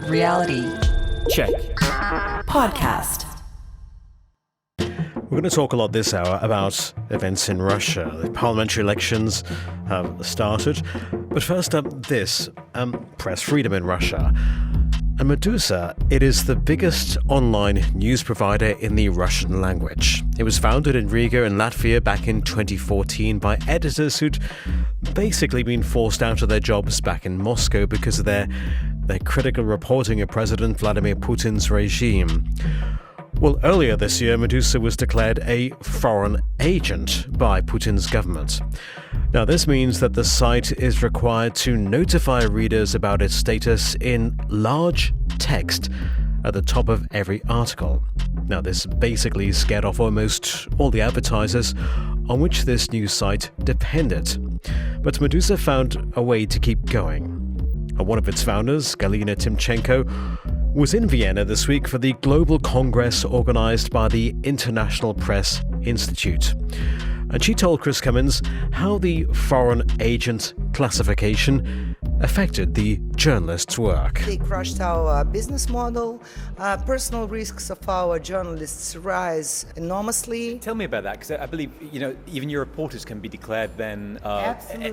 Reality Check. Podcast. We're going to talk a lot this hour about events in Russia. The parliamentary elections have started. But first up, press freedom in Russia. And Meduza, it is the biggest online news provider in the Russian language. It was founded in Riga in Latvia back in 2014 by editors who'd basically been forced out of their jobs back in Moscow because of their critical reporting of President Vladimir Putin's regime. Well, earlier this year, Meduza was declared a foreign agent by Putin's government. Now, this means that the site is required to notify readers about its status in large text at the top of every article. Now, this basically scared off almost all the advertisers on which this news site depended. But Meduza found a way to keep going. And one of its founders, Galina Timchenko, was in Vienna this week for the Global Congress organized by the International Press Institute. And she told Chris Cummins how the foreign agent classification affected the journalists' work. They crushed our business model. Personal risks of our journalists rise enormously. Tell me about that, because I believe, even your reporters can be declared then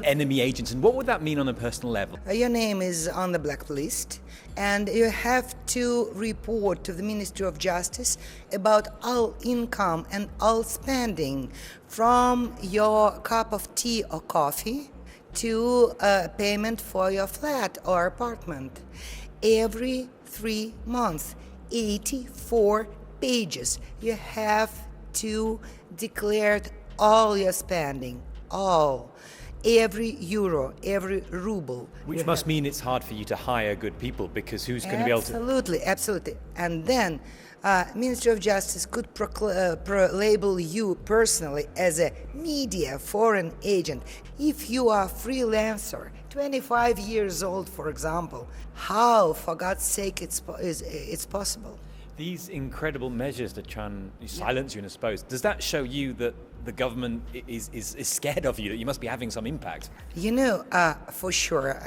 enemy agents. And what would that mean on a personal level? Your name is on the blacklist, and you have to report to the Ministry of Justice about all income and all spending, from your cup of tea or coffee to payment for your flat or apartment. Every 3 months, 84 pages. You have to declare all your spending, all. Every euro, every ruble. Which must mean it's hard for you to hire good people, because who's going to be able to... Absolutely. And then Ministry of Justice could label you personally as a media foreign agent. If you are a freelancer, 25 years old, for example, how, for God's sake, it's possible? These incredible measures that try and silence you, I suppose, does that show you that the government is scared of you, that you must be having some impact? For sure.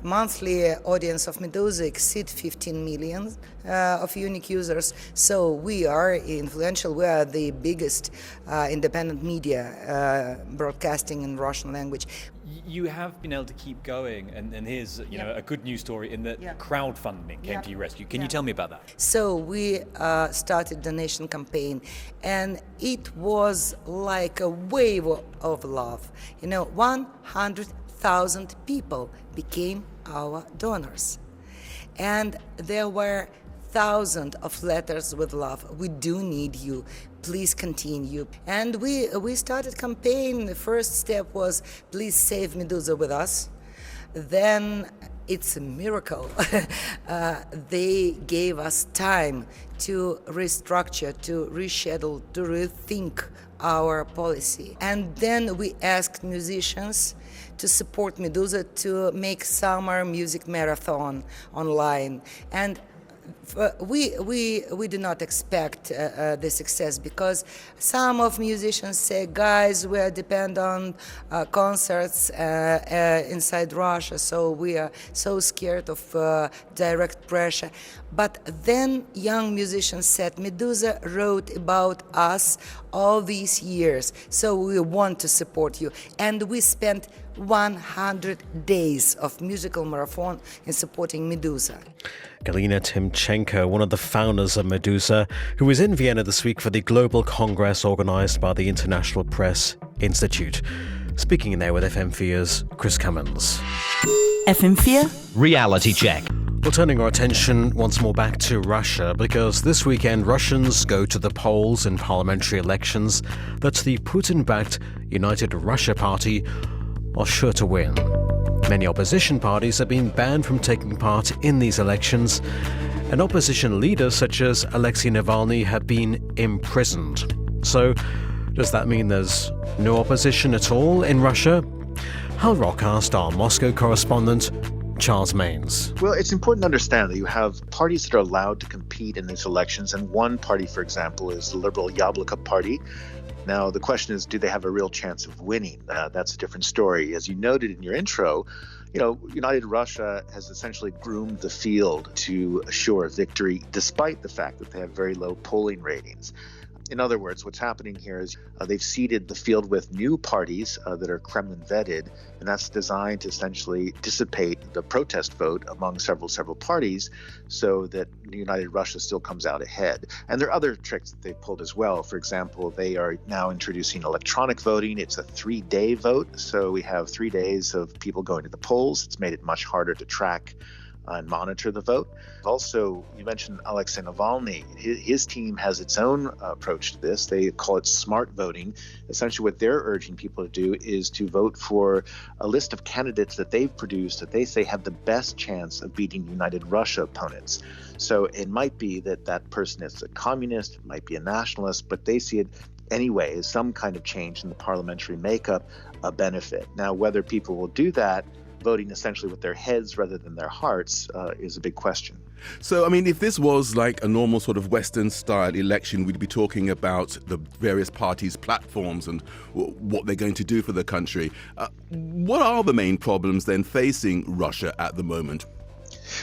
Monthly audience of Meduza exceed 15 million of unique users. So we are influential. We are the biggest independent media broadcasting in Russian language. You have been able to keep going, and here's a good news story in that crowdfunding came to your rescue. Can you tell me about that? So we started donation campaign, and it was like a wave of love. 100,000 people became our donors, and there were thousands of letters with love. We do need you. Please continue. And we started campaign. The first step was, please save Meduza with us. Then it's a miracle. They gave us time to restructure, to reschedule, to rethink our policy. And then we asked musicians to support Meduza to make summer music marathon online. And we do not expect the success, because some of musicians say, guys, we are depend on concerts inside Russia, so we are so scared of direct pressure. But then young musicians said, Meduza wrote about us all these years, so we want to support you. And we spent 100 days of musical marathon in supporting Meduza. Galina Timchenko, one of the founders of Meduza, who was in Vienna this week for the Global Congress organised by the International Press Institute. Speaking in there with FM4's Chris Cummins. FM4 Reality Check. Well, turning our attention once more back to Russia, because this weekend Russians go to the polls in parliamentary elections that the Putin-backed United Russia Party are sure to win. Many opposition parties have been banned from taking part in these elections, and opposition leaders such as Alexei Navalny have been imprisoned. So, does that mean there's no opposition at all in Russia? Hal Rock asked our Moscow correspondent, Charles Mains. Well, it's important to understand that you have parties that are allowed to compete in these elections, and one party, for example, is the Liberal Yabloko Party. Now, the question is, do they have a real chance of winning? That's a different story. As you noted in your intro, United Russia has essentially groomed the field to assure victory, despite the fact that they have very low polling ratings. In other words, what's happening here is they've seeded the field with new parties that are Kremlin vetted, and that's designed to essentially dissipate the protest vote among several parties so that United Russia still comes out ahead. And there are other tricks that they've pulled as well. For example, they are now introducing electronic voting. It's a 3-day vote, so we have 3 days of people going to the polls. It's made it much harder to track and monitor the vote. Also, you mentioned Alexei Navalny. His team has its own approach to this. They call it smart voting. Essentially, what they're urging people to do is to vote for a list of candidates that they've produced that they say have the best chance of beating United Russia opponents. So it might be that that person is a communist, it might be a nationalist, but they see it anyway as some kind of change in the parliamentary makeup, a benefit. Now, whether people will do that, voting essentially with their heads rather than their hearts, is a big question. So, I mean, if this was like a normal sort of Western-style election, we'd be talking about the various parties' platforms and what they're going to do for the country. What are the main problems then facing Russia at the moment?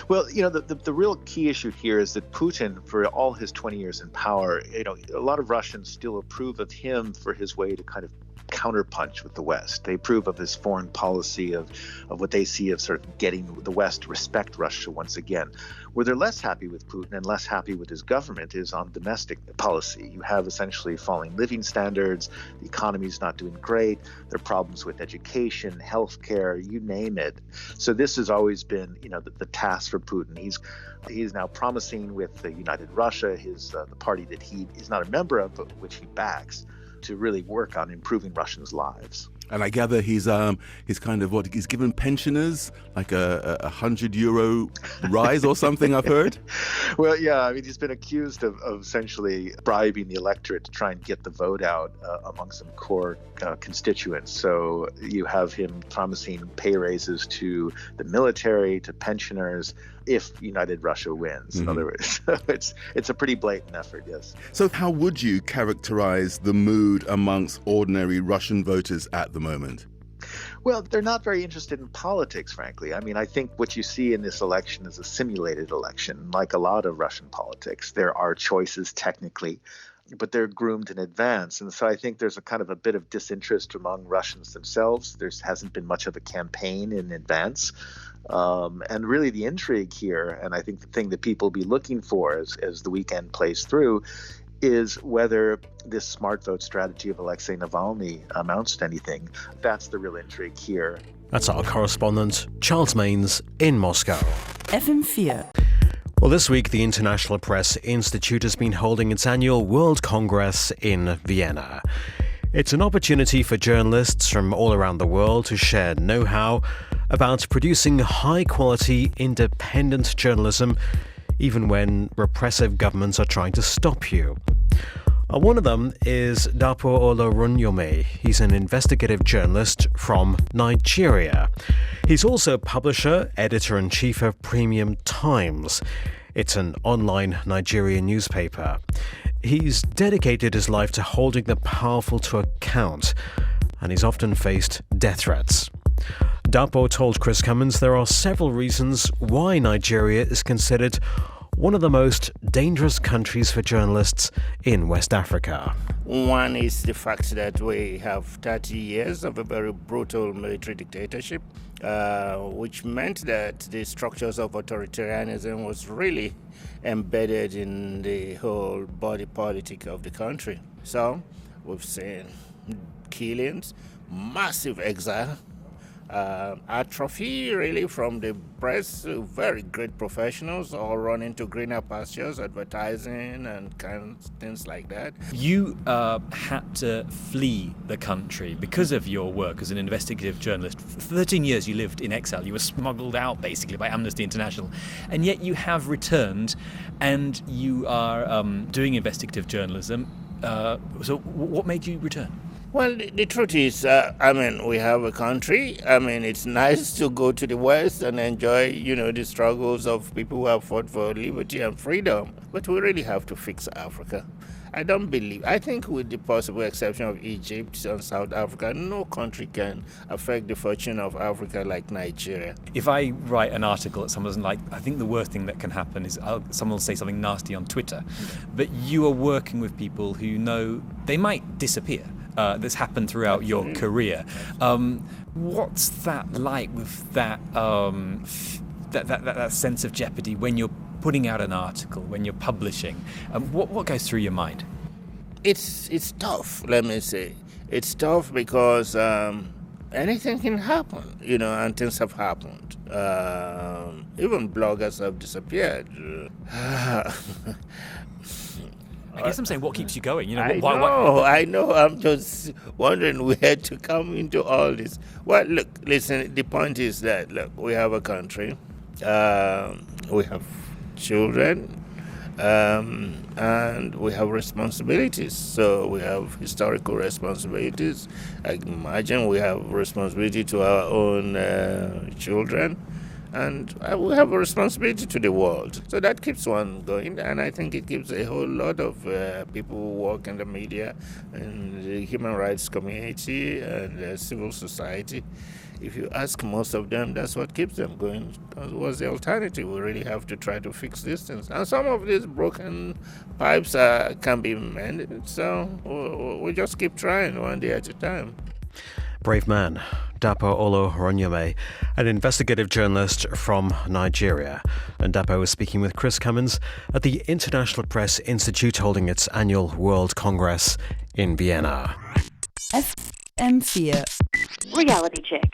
Well, the real key issue here is that Putin, for all his 20 years in power, a lot of Russians still approve of him for his way to kind of counterpunch with the West. They approve of his foreign policy, of what they see of sort of getting the West to respect Russia once again. Where they're less happy with Putin and less happy with his government is on domestic policy. You have essentially falling living standards, the economy's not doing great, there are problems with education, healthcare, you name it. So this has always been, the task for Putin. He's now promising with the United Russia, the party that he is not a member of, but which he backs, to really work on improving Russians' lives. And I gather he's kind of he's given pensioners like a €100 rise or something, I've heard. Well, yeah, I mean, he's been accused of essentially bribing the electorate to try and get the vote out among some core constituents. So you have him promising pay raises to the military, to pensioners, if United Russia wins. In other words, it's a pretty blatant effort, yes. So how would you characterize the mood amongst ordinary Russian voters at the moment? Well, they're not very interested in politics, frankly. I mean, I think what you see in this election is a simulated election. Like a lot of Russian politics, there are choices technically, but they're groomed in advance. And so I think there's a kind of a bit of disinterest among Russians themselves. There hasn't been much of a campaign in advance. And really the intrigue here, and I think the thing that people will be looking for as the weekend plays through, is whether this smart vote strategy of Alexei Navalny amounts to anything. That's the real intrigue here. That's our correspondent, Charles Mains, in Moscow. FM4. Well, this week, the International Press Institute has been holding its annual World Congress in Vienna. It's an opportunity for journalists from all around the world to share know-how about producing high-quality, independent journalism, even when repressive governments are trying to stop you. One of them is Dapo Olorunyome. He's an investigative journalist from Nigeria. He's also publisher, editor-in-chief of Premium Times. It's an online Nigerian newspaper. He's dedicated his life to holding the powerful to account, and he's often faced death threats. Dapo told Chris Cummins there are several reasons why Nigeria is considered one of the most dangerous countries for journalists in West Africa. One is the fact that we have 30 years of a very brutal military dictatorship, which meant that the structures of authoritarianism was really embedded in the whole body politic of the country. So we've seen killings, massive exile, atrophy really from the press, very great professionals all run into greener pastures, advertising and things like that. You had to flee the country because of your work as an investigative journalist. For 13 years you lived in exile. You were smuggled out basically by Amnesty International, and yet you have returned and you are doing investigative journalism. So what made you return? Well, the truth is, we have a country. It's nice to go to the West and enjoy, the struggles of people who have fought for liberty and freedom. But we really have to fix Africa. I don't believe. I think with the possible exception of Egypt and South Africa, no country can affect the fortune of Africa like Nigeria. If I write an article that someone doesn't like, I think the worst thing that can happen is someone will say something nasty on Twitter. But you are working with people who know they might disappear. That's happened throughout your career. What's that like with that that sense of jeopardy when you're putting out an article, when you're publishing? What goes through your mind? It's tough, let me say. It's tough because anything can happen, and things have happened. Even bloggers have disappeared. I guess I'm saying, what keeps you going? I know. I'm just wondering where to come into all this. Well, look, listen. The point is that we have a country, we have children, and we have responsibilities. So we have historical responsibilities. I imagine we have responsibility to our own children. And we have a responsibility to the world. So that keeps one going. And I think it keeps a whole lot of people who work in the media and the human rights community and civil society. If you ask most of them, that's what keeps them going. What's the alternative? We really have to try to fix these things. And some of these broken pipes can be mended. So we just keep trying one day at a time. Brave man, Dapo Oluwaranyome, an investigative journalist from Nigeria. And Dapo was speaking with Chris Cummins at the International Press Institute holding its annual World Congress in Vienna. FM4 Reality check.